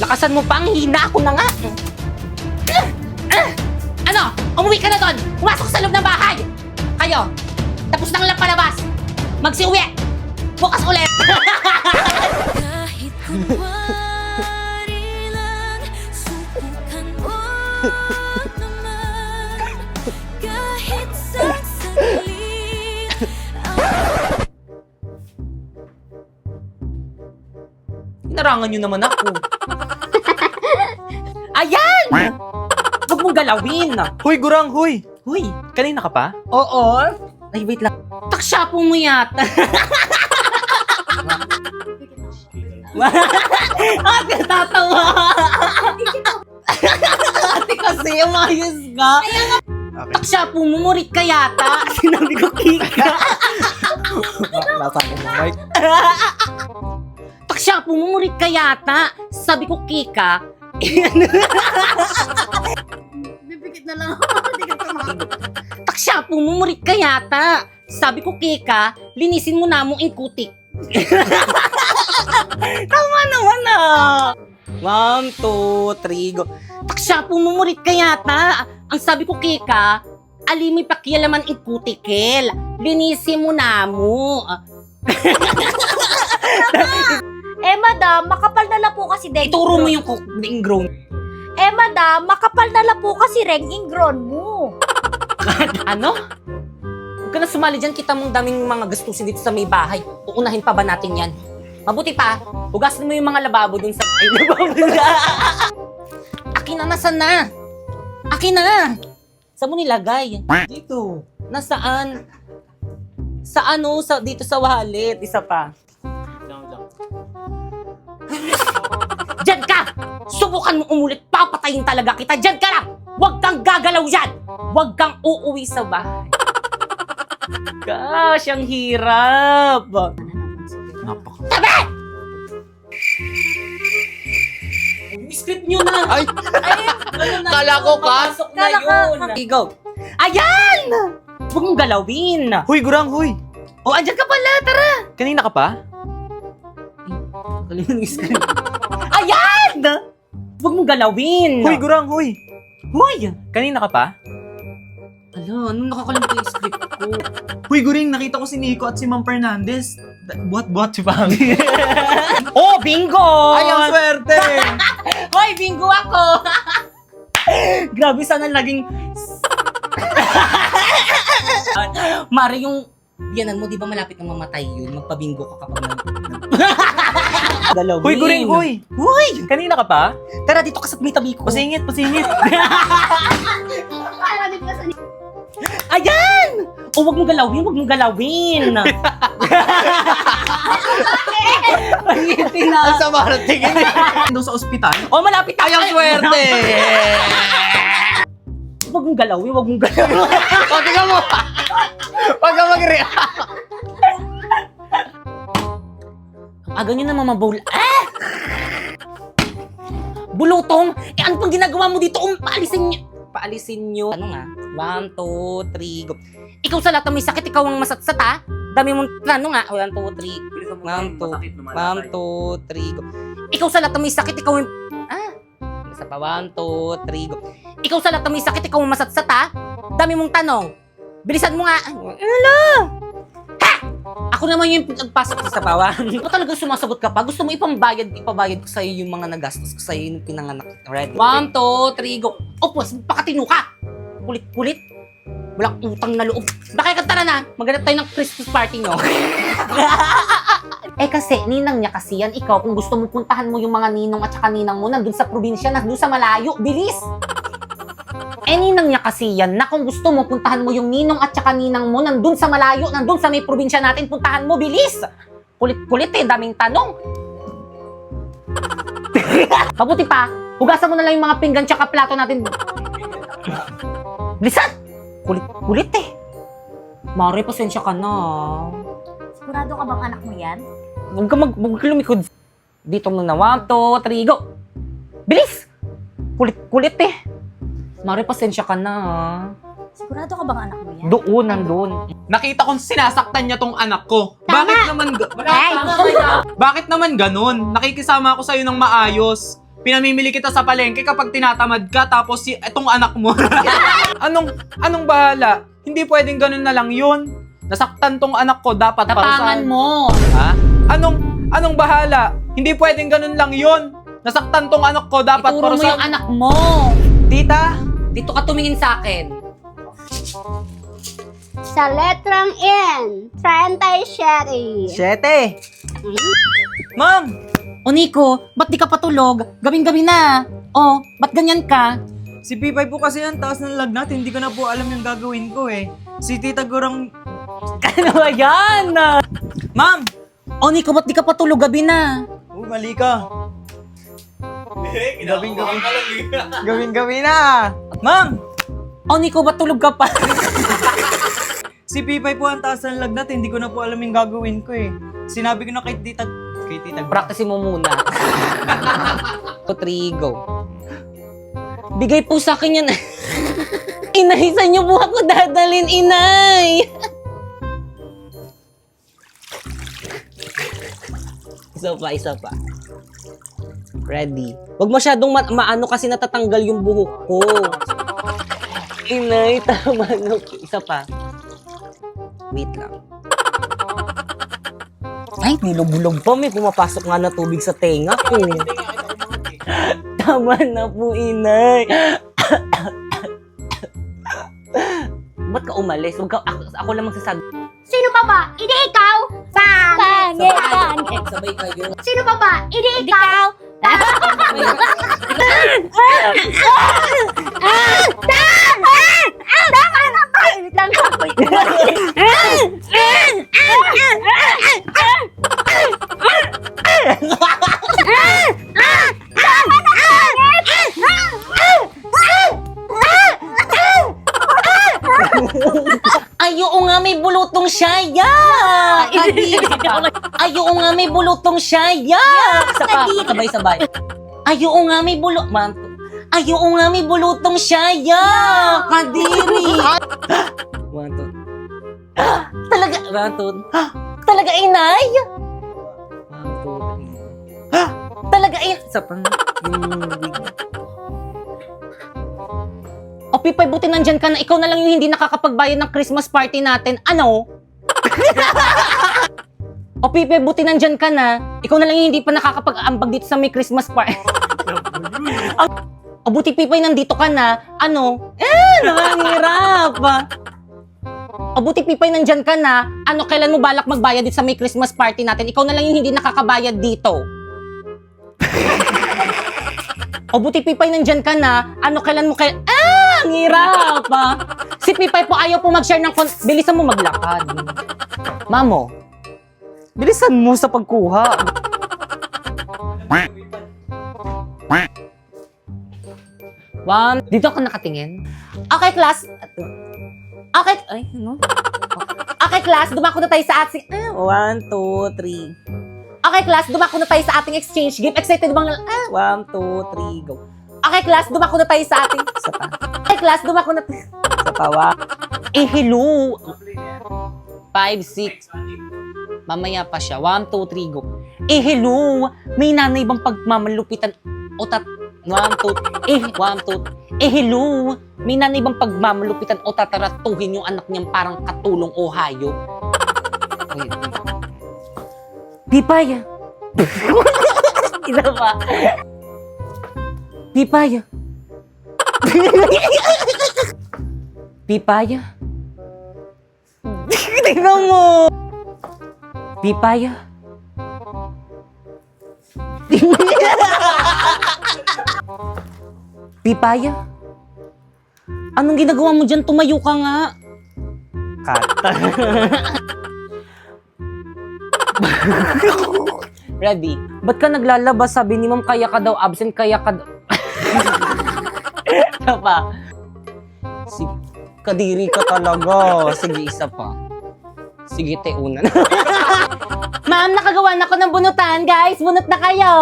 Lakasan mo pa, ang hina ako na nga. Ano? Umuwi ka na doon! Pumasok sa loob ng bahay! Kayo, tapos nang lang palabas! Magsiuwi! Bukas ulit! Kahit kunwari lang, subukan mo naman. Kahit sa saglit, Inarangan nyo naman ako. Ayan! Huwag mong galawin! Hoy, Gurang, hoy! Huy! Kanina ka pa? Oo? Ay, wait lang. Taksya po mo yata. Ate, tatawa! Ate kasi, umayos ka. Okay. Taksya po mo, murit ka yata. Sinabi ko, Kika. Nasa akin ng mic. Taksya po mo, murit ka yata. Sabi ko, Kika. Bibigit na lang ako. Hindi ka tumakot. Taksya po mo, murit ka yata. Sabi ko, Kika, linisin mo na mo yung kutik. Tama naman ah. 1, 2, 3, go. Taksya po mo, murit ka yata. Ang sabi ko, Kika, alimi pakialaman yung kutikel. Linisin mo na mo. Eh, madam, makapal na lang po kasi deng. Ituro mo yung ingrown. Eh, madam, makapal na lang po kasi reng ingron mo. Ano? Huwag ka na sumali dyan. Kita mong daming mga gastusin dito sa may bahay. Uunahin pa ba natin yan? Mabuti pa, hugasin mo yung mga lababo dun sa... Ay, lababo na! Akin na, nasan na? Akin na! Saan mo nilagay? Dito. Nasaan? Sa ano? Dito sa wallet. Isa pa. Diyan ka! Subukan mo umulit. Papatayin talaga kita. Diyan ka lang! Huwag kang gagalaw yan! Huwag kang uuwi sa bahay. Gosh, ang hirap! Napaka... Tabi! Script nyo na! Ay! Ano na Kala yun? ko ka? Papasok na yun! Okay, go! Ayan! Huwag mong galawin! Hoy, Gurang, hoy! O, andyan ka pala! Tara! Kanina ka pa? Kalimutan yung script. Ayan! Huwag mong galawin! Hoy, Gurang, hoy! Hoy! Kanina ka pa? Ala, anong nakakalimutan yung script ko? Hoy, Guring, nakita ko si Nico at si Ma'am Fernandez. Buhat-buhat si Pang. Oh, bingo! Ay, ang swerte! Hoy, bingo ako! Grabe, sana laging... Mari, yung biyanan mo, di ba malapit na mamatay yun? Magpabingo ka kapag galawin. Hoy, Guring, hoy! Hoy! Kanina ka pa? Tara, dito ka sa may tabi ko. Pasingit, pasingit! Ayan! O, wag mong galawin, wag mong galawin! Pagitin na. Ang sama na tingin eh. Doon sa ospital? O, malapit tayo. Ay, ang swerte! Wag mong galawin, wag mong galawin. O, tingnan mo! Wag ka mag-react! Aga nyo na mamabowl. Ah! Bulutong! Eh, ano pang ginagawa mo dito? Paalisin nyo. Paalisin nyo. Ano nga? 1, 2, 3, go. Ikaw sa lahat ng may sakit, ikaw ang masatsat, ha? Dami mong, ano nga? 1, 2, 3. 1, 2, 3, go. Ikaw sa lahat ng may sakit, ikaw ang... Isa pa, 1, 2, 3, go. Ikaw sa lahat ng may sakit, ikaw ang masatsat, ha? Dami mong tanong. Bilisan mo nga. Hello! Ha! Ako naman yung nagpasok sa bawa. Ikaw talaga sumasagot ka pa. Gusto mo ipabayad ko sa'yo yung mga nagastos ko sa'yo yung pinanganak. Right? 1, 2, 3, go. Opo, pakatino ka. Kulit-kulit. Walang utang na loob. Nakikanta na. Maghanap tayo ng Christmas party nyo. Eh kasi, ninang niya kasi yan. Ikaw, kung gusto mo puntahan mo yung mga ninong at saka ninang mo nandun sa probinsya, nandun sa malayo. Bilis! Eh, ninang niya kasi yan na kung gusto mo, puntahan mo yung ninong at saka ninang mo nandun sa malayo, nandun sa may probinsya natin, puntahan mo, bilis! Kulit-kulit eh, daming tanong. Mabuti pa, hugasan mo na lang yung mga pinggan tsaka plato natin. Bilisan! Kulit-kulit eh. Mari, pasensya ka na. Sigurado ka bang anak mo yan? Huwag ka lumikod. Dito muna, 1, 2, 3, go! Bilis! Kulit-kulit eh. Mari, pasensya ka na. Sigurado ka bang anak mo yan? Doon, nandun. Nakita kong sinasaktan niya tong anak ko. Tama. Bakit naman ganun? Nakikisama ako sa'yo ng maayos. pinamimili kita sa palengke kapag tinatamad ka tapos etong anak mo. Anong bahala? Hindi pwedeng ganun na lang yun. Nasaktan tong anak ko, dapat Tapangan parusahan. mo. Ha? Anong bahala? Hindi pwedeng ganun lang yun. Nasaktan tong anak ko, dapat Ituro mo parusahan. yung anak mo. Tita? Dito ka tumingin sa akin. Sa letrang N, 37. 7. Ma'am! O Nico, ba't di ka patulog? Gabing-gabi na. O, ba't ganyan ka? Si Pipay po kasi yan, taas ng lagnat. Hindi ko na po alam yung gagawin ko eh. Si Tita Gurang... Ano ba yan? Ma'am! O Nico, ba't di ka patulog? Gabi na. Mali ka. Gawin na. Ma'am! O Nico, ba't tulog ka pa? Si Pipay po ang taas ng lagnat. Hindi ko na po alam yung gagawin ko eh. Sinabi ko na kay Tita Practice mo muna. O, 3, go. Bigay po sa akin yan. Inay, saan niyo po ako dadalhin, inay? Isa pa. Ready. Huwag masyadong maano kasi natatanggal yung buhok ko. Inay, tama na. Isa pa. Wait lang. Ay, nilubulog pa. May pumapasok nga na tubig sa tenga ko. Tama na po, inay. Ba't ka umalis? Huwag ka, ako lang magsasabi. Sino pa ba? Hindi ikaw? Pangit! Sabay kayo. Sino pa ba? Hindi ikaw? Ayo nga may bulutong siya. Ayo nga may bulutong siya. Sabay. Ayo nga may Ayo nga may bulutong siya. Kadiri. 1, 2. Talaga. 1, 2. Talaga, inay. 1, 2, 3. Talaga, Sa pang O Pipay, buti nandyan ka na. Ikaw na lang yung hindi nakakapagbayad ng Christmas party natin. Ano? O Pipay, buti nandyan ka na. Ikaw na lang yung hindi pa nakakapag-ambag dito sa may Christmas party. O buti Pipay, nandito ka na. Ano? Nakangirap. O buti Pipay, nandyan ka na. Ano, kailan mo balak magbayad dito sa may Christmas party natin? Ikaw na lang yung hindi nakakabayad dito. O buti Pipay, nandyan ka na. Ano, kailan mo ang hirap. Si Pipay po ayaw po mag-share ng bilisan mo maglakad. Mamo, bilisan mo sa pagkuha. One, dito ka nakatingin. Okay, class. Okay, ay, ano? Okay, class, dumako na tayo sa ating... 1, 2, 3. Okay, class, dumako na tayo sa ating exchange gift. Excited bang... 1, 2, 3, go. Okay, class, dumako na tayo sa ating... Isa pa. Okay, class, dumako na tayo... Isa pa, hello. 5, 6. Mamaya pa siya. 1, 2, 3, go. Hello. May nanay bang pagmamalupitan... 1, 2... 1, 2... hello. May nanay bang pagmamalupitan o tataratuhin yung anak niyang parang katulong o hayop? Wait. Pipay. Isa pa. Pipay. Pipay. Tingnan mo. Pipay. Pipay. Anong ginagawa mo dyan? Tumayo ka nga. Cut. Ready? Ba't ka naglalabas? Sabi ni Ma'am, kaya ka daw absent, kaya ka daw... Isa pa. Kadiri ka talaga. Sige, isa pa. Sige, te, una. Ma'am, nakagawa na ako ng bunutan. Guys, bunot na kayo.